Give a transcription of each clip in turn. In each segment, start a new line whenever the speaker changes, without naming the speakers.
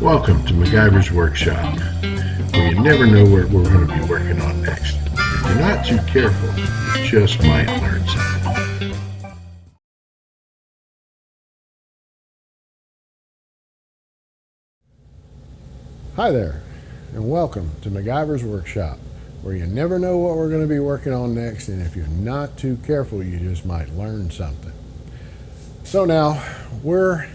Welcome to MacGyver's Workshop, where you never know what we're going to be working on next. If you're not too careful, you just might learn something.
Hi there, and welcome to MacGyver's Workshop, where you never know what we're going to be working on next, and if you're not too careful, you just might learn something. So now, we're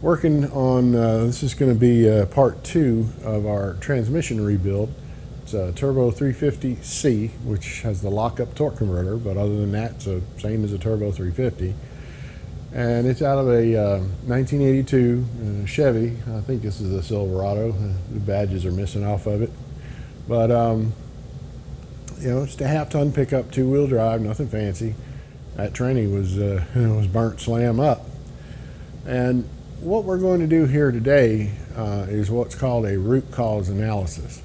working on, this is going to be part 2 of our transmission rebuild. It's a Turbo350C, which has the lockup torque converter, but other than that, it's the same as a Turbo350. And it's out of a 1982 Chevy. I think this is a Silverado. The badges are missing off of it. But, you know, it's a half-ton pickup, two-wheel drive, nothing fancy. That tranny was burnt slam up. And what we're going to do here today is what's called a root cause analysis.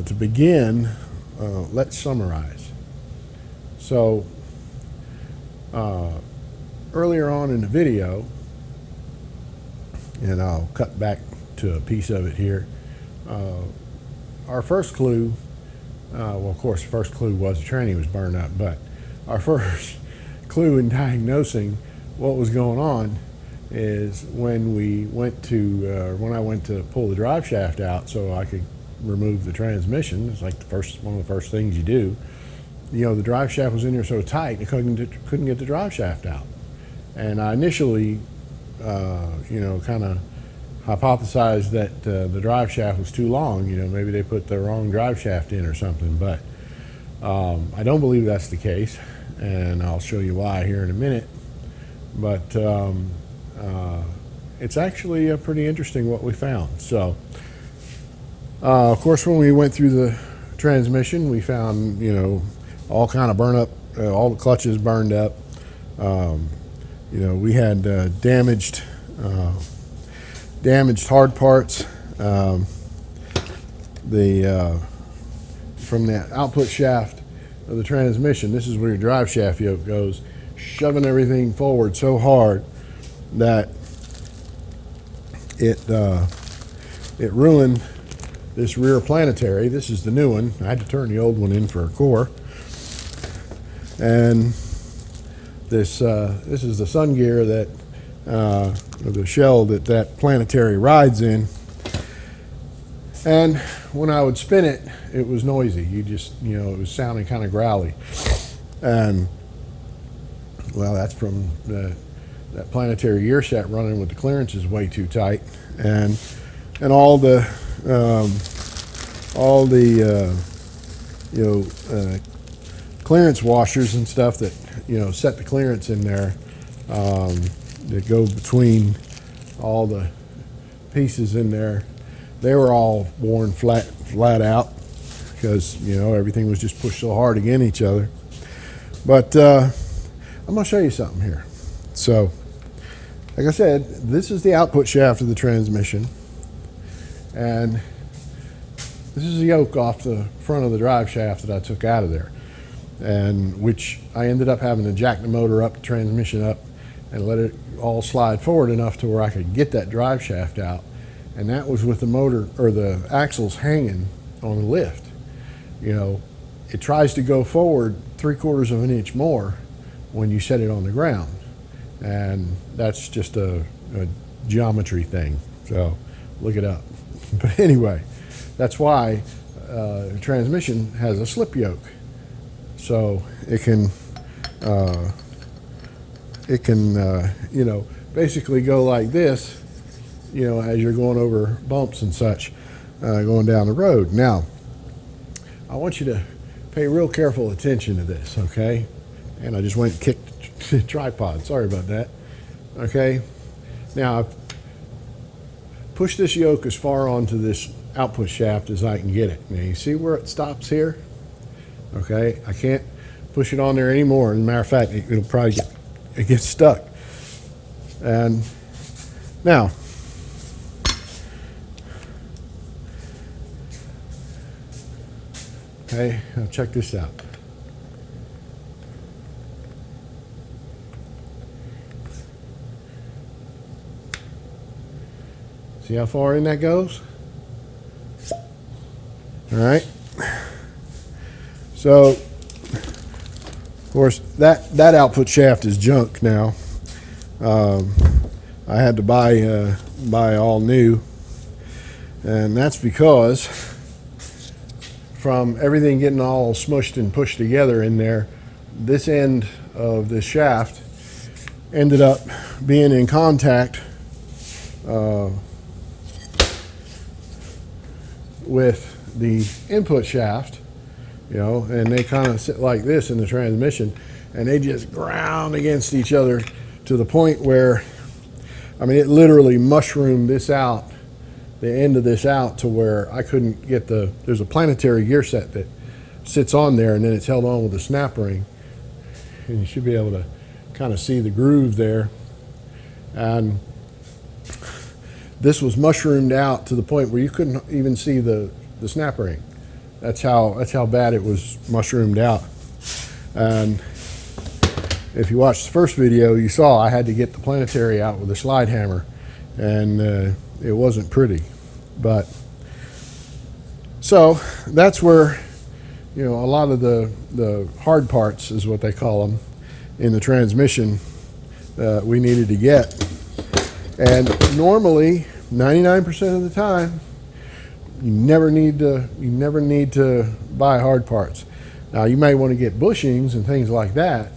To begin, let's summarize. So, earlier on in the video, and I'll cut back to a piece of it here, our first clue, well, of course, the first clue was the tranny was burned up, but our first clue in diagnosing what was going on is when we went to, when I went to pull the drive shaft out so I could remove the transmission. It's like one of the first things you do. You know, the drive shaft was in there so tight, it couldn't get the drive shaft out. And I initially, you know, kind of hypothesized that the drive shaft was too long. You know, maybe they put the wrong drive shaft in or something, but I don't believe that's the case, and I'll show you why here in a minute. But it's actually pretty interesting what we found. So, of course, when we went through the transmission, we found, you know, all kind of burn up, all the clutches burned up. You know, we had damaged hard parts. From the output shaft of the transmission, this is where your drive shaft yoke goes, shoving everything forward so hard that it ruined this rear planetary. This is the new one. I had to turn the old one in for a core. And this is the sun gear that, the shell that planetary rides in. And when I would spin it, it was noisy. You know, it was sounding kind of growly. And, well, that's from that planetary gear set running with the clearances way too tight. And all the clearance washers and stuff that, you know, set the clearance in there, that go between all the pieces in there, they were all worn flat out because, you know, everything was just pushed so hard against each other. But I'm going to show you something here. So, like I said, this is the output shaft of the transmission. And this is the yoke off the front of the drive shaft that I took out of there, and which I ended up having to jack the motor up, the transmission up, and let it all slide forward enough to where I could get that drive shaft out. And that was with the motor, or the axles, hanging on the lift. You know, it tries to go forward 3/4 of an inch more when you set it on the ground, and that's just a geometry thing, so look it up. But anyway, that's why the transmission has a slip yoke, so it can you know, basically go like this, you know, as you're going over bumps and such, going down the road. Now, I want you to pay real careful attention to this, okay? And I just went and kicked the tripod. Sorry about that. Okay. Now I've pushed this yoke as far onto this output shaft as I can get it. Now you see where it stops here? Okay. I can't push it on there anymore. As a matter of fact, it'll probably get stuck. And now, okay, now check this out. See how far in that goes? All right. So, of course, that output shaft is junk now. I had to buy all new, and that's because from everything getting all smushed and pushed together in there, this end of the shaft ended up being in contact with the input shaft, you know, and they kind of sit like this in the transmission, and they just ground against each other to the point where, I mean, it literally mushroomed this out, the end of this out, to where I couldn't get there's a planetary gear set that sits on there, and then it's held on with a snap ring, and you should be able to kind of see the groove there. And this was mushroomed out to the point where you couldn't even see the snap ring. That's how bad it was mushroomed out. And if you watched the first video, you saw I had to get the planetary out with a slide hammer, and it wasn't pretty. But so that's where, you know, a lot of the hard parts is what they call them in the transmission we needed to get. And normally, 99% of the time, you never need to buy hard parts. Now, you may want to get bushings and things like that,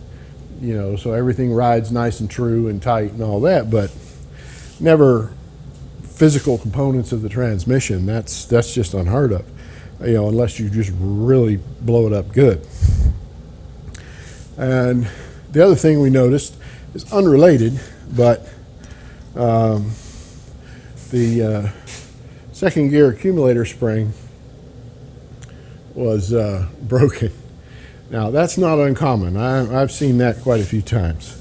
you know, so everything rides nice and true and tight and all that, but never physical components of the transmission. That's just unheard of, you know, unless you just really blow it up good. And the other thing we noticed is unrelated, but the second gear accumulator spring was broken. Now, that's not uncommon. I've seen that quite a few times.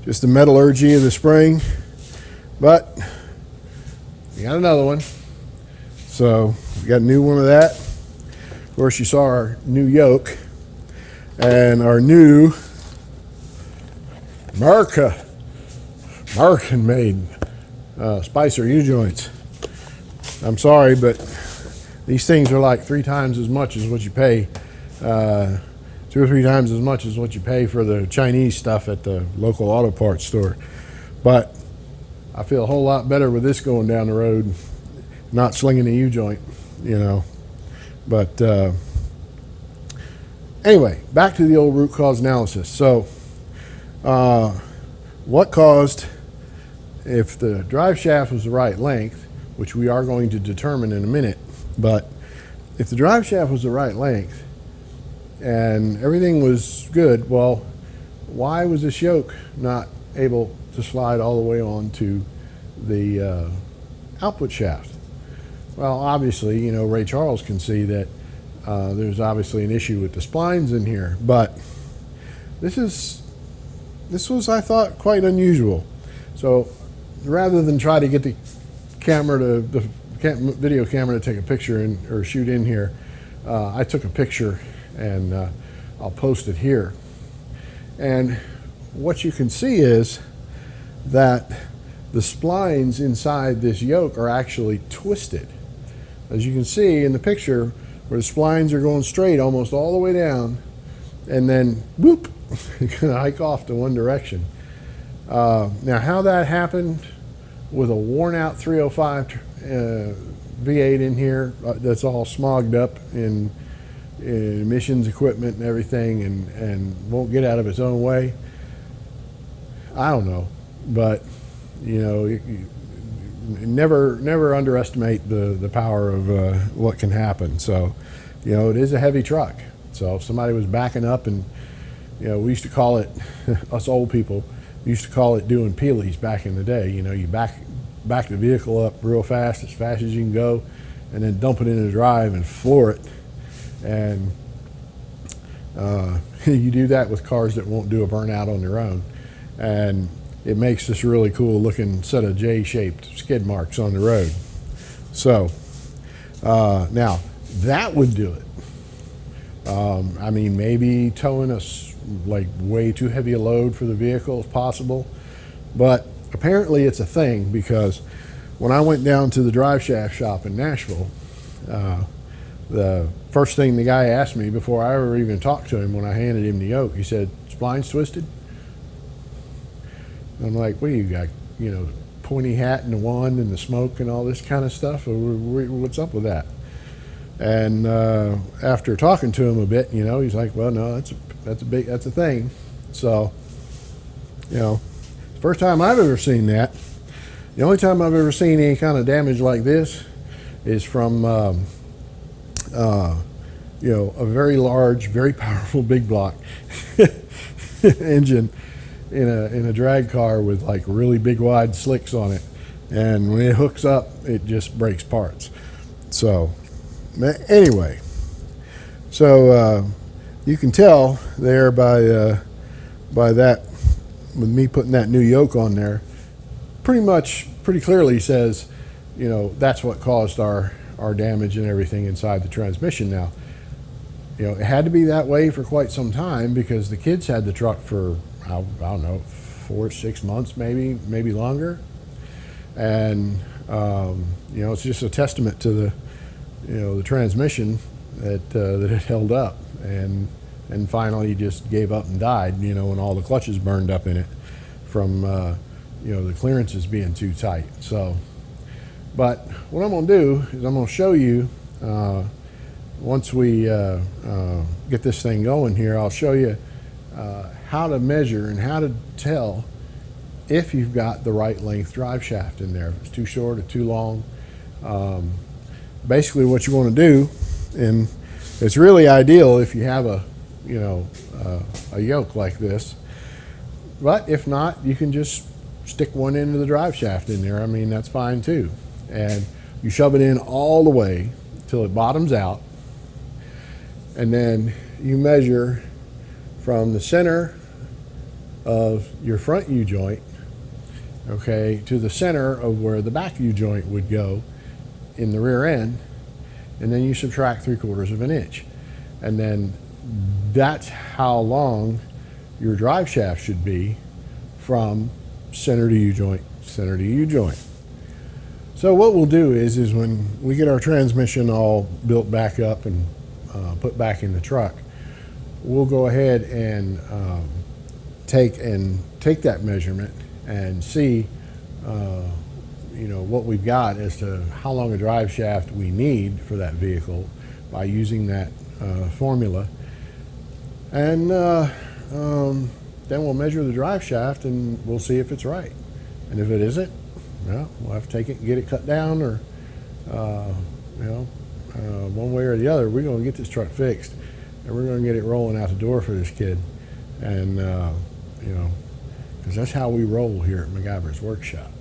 Just the metallurgy of the spring, but we got another one. So we got a new one of that. Of course, you saw our new yoke and our new American-made Spicer U-joints. I'm sorry, but these things are like 3 times as much as what you pay, 2 or 3 times as much as what you pay for the Chinese stuff at the local auto parts store. But I feel a whole lot better with this going down the road, not slinging a U-joint, you know. But anyway, back to the old root cause analysis. So what caused, if the drive shaft was the right length, which we are going to determine in a minute, but if the drive shaft was the right length and everything was good, well, why was this yoke not able to slide all the way onto the output shaft? Well, obviously, you know, Ray Charles can see that there's obviously an issue with the splines in here, but this was, I thought, quite unusual. So rather than try to get the video camera to take a picture or shoot in here, I took a picture, and I'll post it here. And what you can see is that the splines inside this yoke are actually twisted. As you can see in the picture, where the splines are going straight almost all the way down, and then whoop, you're gonna hike off to one direction. Now, how that happened with a worn out 305 V8 in here that's all smogged up in emissions equipment and everything, and won't get out of its own way, I don't know. But you know, you never underestimate the power of what can happen. So you know, it is a heavy truck. So if somebody was backing up, and you know, we used to call it, us old people used to call it doing peelies back in the day. You know, you back the vehicle up real fast as you can go, and then dump it in the drive and floor it. And you do that with cars that won't do a burnout on their own, and it makes this really cool looking set of J-shaped skid marks on the road. So now that would do it. I mean, maybe towing like way too heavy a load for the vehicle is possible, but apparently it's a thing, because when I went down to the drive shaft shop in Nashville, the first thing the guy asked me before I ever even talked to him, when I handed him the yoke, he said, "Spline's twisted?" And I'm like, "What do you got? You know, pointy hat and the wand and the smoke and all this kind of stuff? What's up with that?" And after talking to him a bit, you know, he's like, "Well, no, that's a thing." So, you know, first time I've ever seen that. The only time I've ever seen any kind of damage like this is from you know, a very large, very powerful big block engine in a drag car with like really big wide slicks on it, and when it hooks up, it just breaks parts. So anyway, so you can tell there by that, with me putting that new yoke on there, pretty clearly says, you know, that's what caused our damage and everything inside the transmission. Now, you know, it had to be that way for quite some time, because the kids had the truck for, I don't know, 4 or 6 months, maybe longer. And you know, it's just a testament to the, you know, the transmission that it held up, and finally just gave up and died, you know, when all the clutches burned up in it from you know, the clearances being too tight. So, but what I'm going to do is I'm going to show you, once we get this thing going here, I'll show you how to measure and how to tell if you've got the right length drive shaft in there, if it's too short or too long. Basically what you want to do, and it's really ideal if you have a, you know, a yoke like this, but if not, you can just stick one end of the drive shaft in there. I mean, that's fine too. And you shove it in all the way till it bottoms out, and then you measure from the center of your front U-joint, okay, to the center of where the back U-joint would go in the rear end, and then you subtract 3/4 of an inch. And then that's how long your drive shaft should be from center to U-joint, center to U-joint. So what we'll do is when we get our transmission all built back up and put back in the truck, we'll go ahead and take that measurement and see you know, what we've got as to how long a drive shaft we need for that vehicle by using that formula. And then we'll measure the drive shaft and we'll see if it's right. And if it isn't, well, we'll have to take it and get it cut down, or you know, one way or the other, we're going to get this truck fixed, and we're going to get it rolling out the door for this kid. And you know, because that's how we roll here at MacGyver's Workshop.